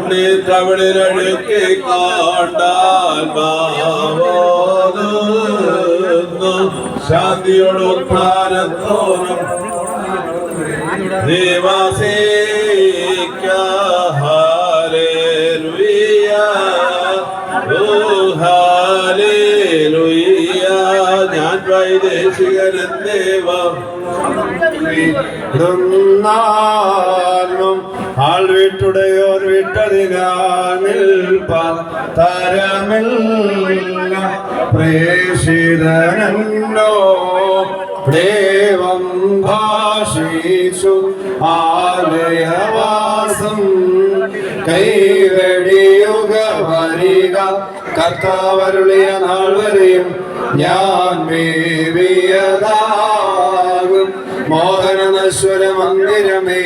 കണ്ണീർ കവിളിലൊഴുക്കി കൊണ്ടാത്മാവോതുന്നു ശാന്തിയോട് ഉത്ഥാനത്തോറും ദേവാസേക്ക hallelujah hallelujah. ഞാൻ വൈദേശികനും ദേവം ആൾ വീട്ടുടയോർ വീട്ടതിനാൽപ്പാൻ തരമില്ല പ്രേഷിതനോ ദേവം ഭാഷിച്ചു ആലയവാസം കൈവെടിയുക വരിക കർത്താവരുളിയ നാൾ വരെയും ഞാൻ മേവിയതാകും മോഹന നശ്വര മന്ദിരമേ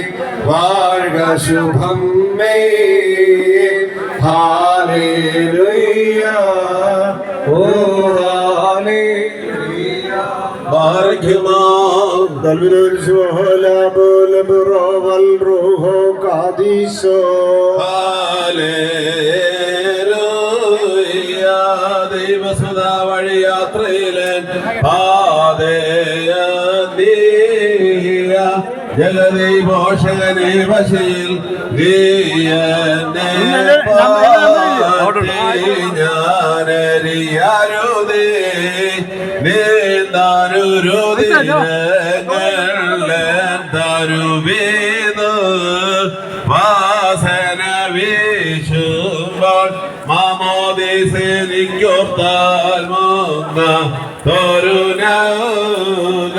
വാഴ്ക ശുഭം മേ ഹല്ലേലൂയ ഓ ഹല്ലേലൂയ ബാർഖിമാ ദൽവിൽ ശുഹല ബുൽ ബറവൽ റൂഹോ ഖദീസോ ഹല്ലേലൂയ ദൈവസുധാ വഴി യാത്രയിലെ ജഗതി പോഷകനെ വശയിൽ ഞാനറിയാരുതേ തരുവേത് വാസന വീശുമ്പോൾ മാമോദീസേനിക്കോർത്താൽ മൂന്ന തോരുനൗക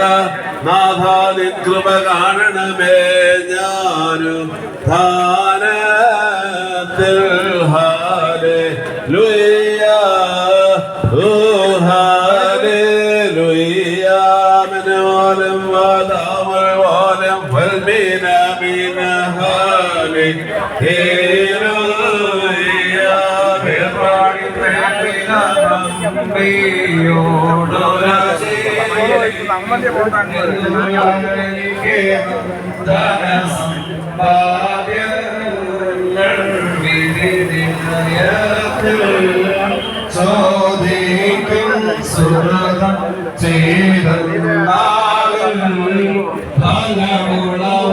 നാഥാനിൻ കൃപ കാണണമേ ഞാനും ധാനത്തിൽ ഹല്ലേലൂയ ഓ ഹല്ലേലൂയ മനോലം വാദാമൽ വാലം ഫൽമീന മീന ഹല്ലേലൂയ ബേറാണി തേന അംബിയോടോരാശി ചോദിക്കും സുര